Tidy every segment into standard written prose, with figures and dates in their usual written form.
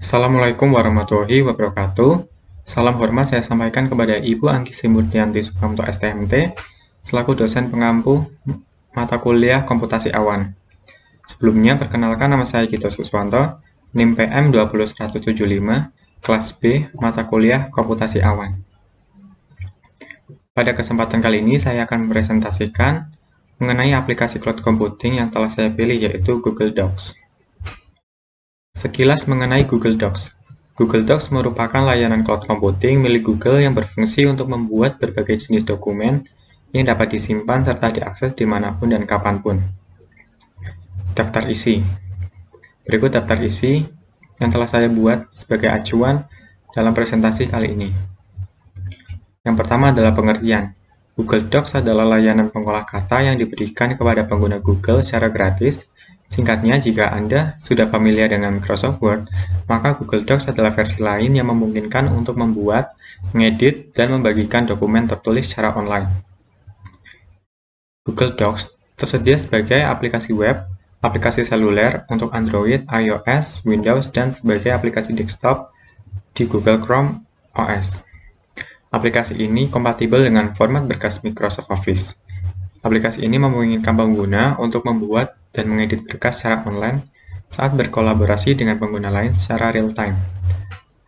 Assalamualaikum warahmatullahi wabarakatuh. Salam hormat saya sampaikan kepada Ibu Anggi Sri Murdianti Sukamto STMT, selaku dosen pengampu mata kuliah Komputasi Awan. Sebelumnya, perkenalkan nama saya Gito Suswanto, NIM PM 20175, kelas B, mata kuliah Komputasi Awan. Pada kesempatan kali ini, saya akan mempresentasikan mengenai aplikasi cloud computing yang telah saya pilih, yaitu Google Docs. Sekilas mengenai Google Docs. Google Docs merupakan layanan cloud computing milik Google yang berfungsi untuk membuat berbagai jenis dokumen yang dapat disimpan serta diakses dimanapun dan kapanpun. Daftar isi. Berikut daftar isi yang telah saya buat sebagai acuan dalam presentasi kali ini. Yang pertama adalah pengertian. Google Docs adalah layanan pengolah kata yang diberikan kepada pengguna Google secara gratis. Singkatnya, jika Anda sudah familiar dengan Microsoft Word, maka Google Docs adalah versi lain yang memungkinkan untuk membuat, mengedit, dan membagikan dokumen tertulis secara online. Google Docs tersedia sebagai aplikasi web, aplikasi seluler untuk Android, iOS, Windows, dan sebagai aplikasi desktop di Google Chrome OS. Aplikasi ini kompatibel dengan format berkas Microsoft Office. Aplikasi ini memungkinkan pengguna untuk membuat dan mengedit berkas secara online saat berkolaborasi dengan pengguna lain secara real-time.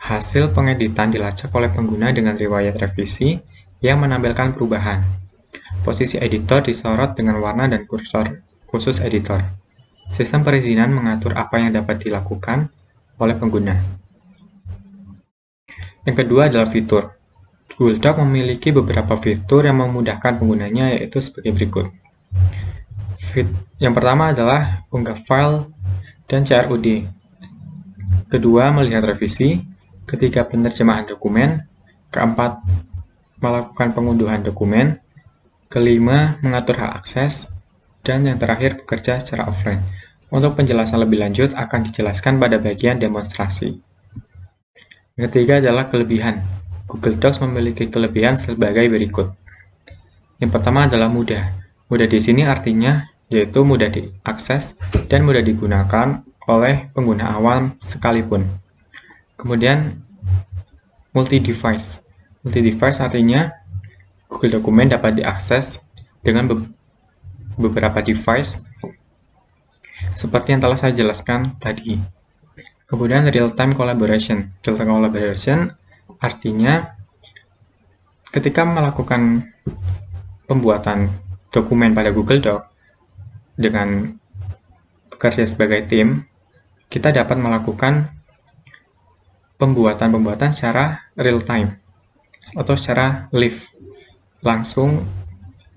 Hasil pengeditan dilacak oleh pengguna dengan riwayat revisi yang menampilkan perubahan. Posisi editor disorot dengan warna dan kursor khusus editor. Sistem perizinan mengatur apa yang dapat dilakukan oleh pengguna. Yang kedua adalah fitur. Google Docs memiliki beberapa fitur yang memudahkan penggunanya, yaitu sebagai berikut. Yang pertama adalah unggah file dan CRUD. Kedua, melihat revisi. Ketiga, penerjemahan dokumen. Keempat, melakukan pengunduhan dokumen. Kelima, mengatur hak akses. Dan yang terakhir, bekerja secara offline. Untuk penjelasan lebih lanjut akan dijelaskan pada bagian demonstrasi. Yang ketiga adalah kelebihan. Google Docs memiliki kelebihan sebagai berikut. Yang pertama adalah mudah. Mudah di sini artinya yaitu mudah diakses dan mudah digunakan oleh pengguna awam sekalipun. Kemudian multi-device. Multi-device artinya Google Dokumen dapat diakses dengan beberapa device seperti yang telah saya jelaskan tadi. Kemudian real-time collaboration. Real-time collaboration artinya ketika melakukan pembuatan dokumen pada Google Docs dengan bekerja sebagai tim, kita dapat melakukan pembuatan secara real time atau secara live, langsung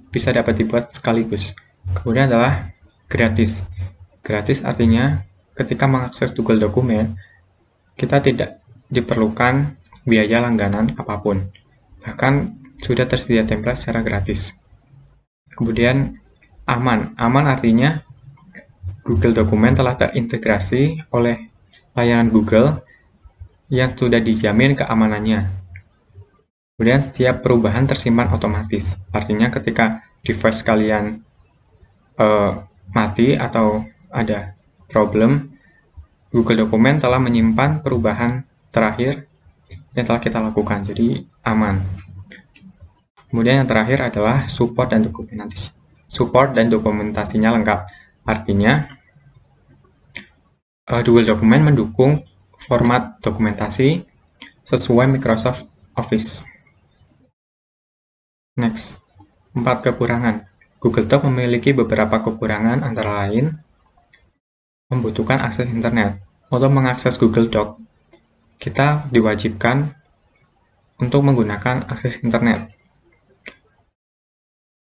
bisa dapat dibuat sekaligus. Kemudian adalah gratis. Gratis artinya ketika mengakses Google Dokumen, kita tidak diperlukan biaya langganan apapun. Bahkan sudah tersedia template secara gratis. Kemudian aman. Aman artinya Google Dokumen telah terintegrasi oleh layanan Google yang sudah dijamin keamanannya. Kemudian setiap perubahan tersimpan otomatis. Artinya ketika device kalian mati atau ada problem, Google Dokumen telah menyimpan perubahan terakhir yang telah kita lakukan, jadi aman. Kemudian yang terakhir adalah support dan dokumentasi. Support dan dokumentasinya lengkap. Artinya, Google Dokumen mendukung format dokumentasi sesuai Microsoft Office. Next, 4 kekurangan. Google Docs memiliki beberapa kekurangan antara lain membutuhkan akses internet. Untuk mengakses Google Docs, kita diwajibkan untuk menggunakan akses internet.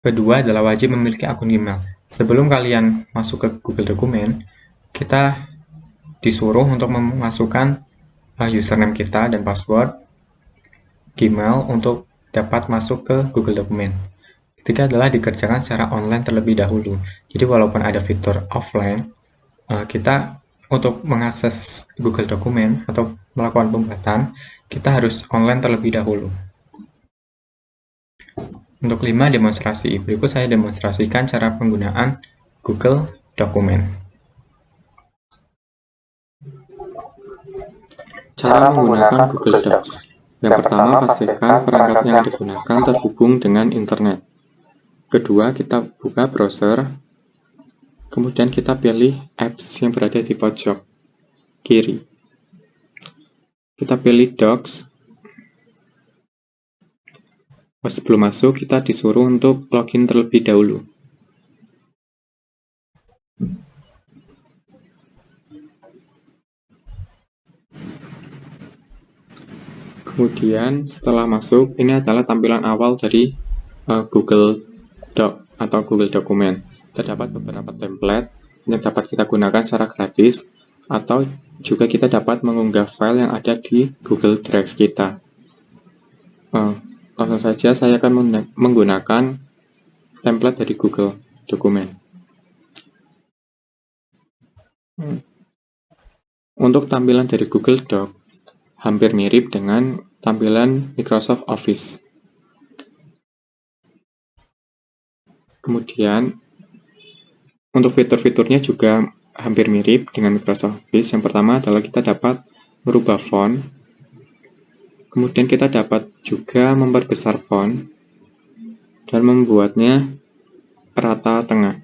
Kedua adalah wajib memiliki akun Gmail. Sebelum kalian masuk ke Google Dokumen, kita disuruh untuk memasukkan username kita dan password Gmail untuk dapat masuk ke Google Dokumen. Ketiga adalah dikerjakan secara online terlebih dahulu. Jadi walaupun ada fitur offline, kita untuk mengakses Google Dokumen atau melakukan pembuatan, kita harus online terlebih dahulu. Untuk 5 demonstrasi, berikut saya demonstrasikan cara penggunaan Google Dokumen. Cara menggunakan Google Docs. Yang pertama, pastikan perangkat yang digunakan terhubung dengan internet. Kedua, kita buka browser. Kemudian kita pilih apps yang berada di pojok kiri. Kita pilih Docs. Sebelum masuk, kita disuruh untuk login terlebih dahulu. Kemudian setelah masuk, ini adalah tampilan awal dari Google Doc atau Google Dokumen. Terdapat beberapa template yang dapat kita gunakan secara gratis, atau juga kita dapat mengunggah file yang ada di Google Drive kita. Langsung saja saya akan menggunakan template dari Google Dokumen. Untuk tampilan dari Google Doc hampir mirip dengan tampilan Microsoft Office. Kemudian untuk fitur-fiturnya juga hampir mirip dengan Microsoft Office. Yang pertama adalah kita dapat merubah font. Kemudian kita dapat juga memperbesar font dan membuatnya rata tengah.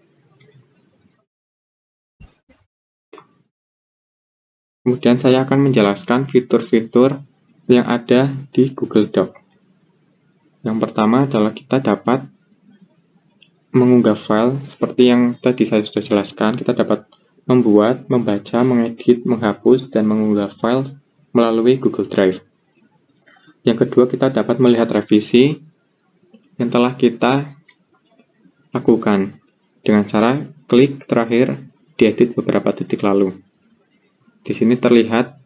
Kemudian saya akan menjelaskan fitur-fitur yang ada di Google Doc. Yang pertama adalah kita dapat mengunggah file seperti yang tadi saya sudah jelaskan. Kita dapat membuat, membaca, mengedit, menghapus, dan mengunggah file melalui Google Drive. Yang kedua, kita dapat melihat revisi yang telah kita lakukan dengan cara klik terakhir diedit beberapa detik lalu. Di sini terlihat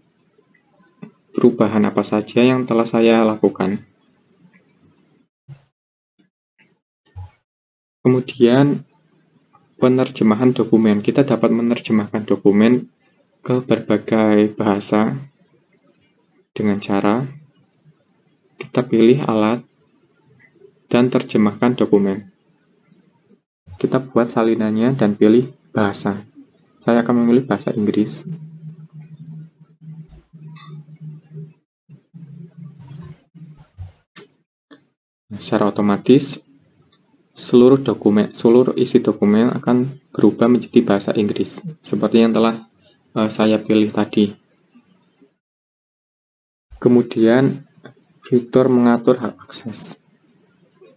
perubahan apa saja yang telah saya lakukan. Kemudian penerjemahan dokumen. Kita dapat menerjemahkan dokumen ke berbagai bahasa dengan cara kita pilih alat dan terjemahkan dokumen. Kita buat salinannya dan pilih bahasa. Saya akan memilih bahasa Inggris. Secara otomatis seluruh isi dokumen akan berubah menjadi bahasa Inggris seperti yang telah saya pilih tadi. Kemudian fitur mengatur hak akses,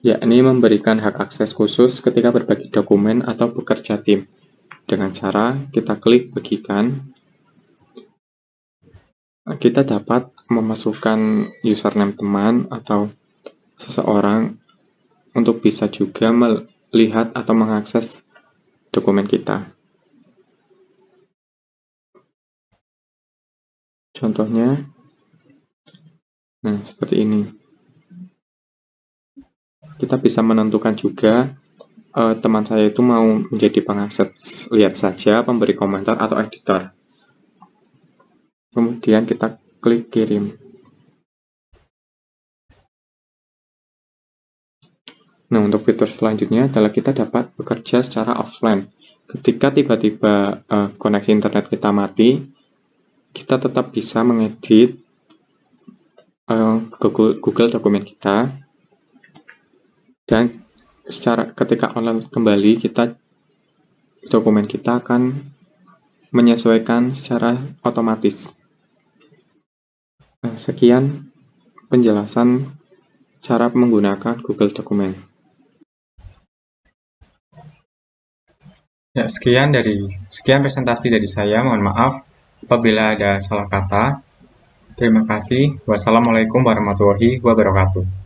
yakni memberikan hak akses khusus ketika berbagi dokumen atau bekerja tim. Dengan cara kita klik bagikan, kita dapat memasukkan username teman atau seseorang untuk bisa juga melihat atau mengakses dokumen kita. Contohnya, nah seperti ini. Kita bisa menentukan juga teman saya itu mau menjadi pengakses lihat saja, pemberi komentar, atau editor. Kemudian kita klik kirim. Nah, untuk fitur selanjutnya adalah kita dapat bekerja secara offline. Ketika tiba-tiba koneksi internet kita mati, kita tetap bisa mengedit Google Dokumen kita, dan ketika online kembali, dokumen kita akan menyesuaikan secara otomatis. Sekian penjelasan cara menggunakan Google Dokumen. Ya, sekian presentasi dari saya. Mohon maaf apabila ada salah kata. Terima kasih. Wassalamualaikum warahmatullahi wabarakatuh.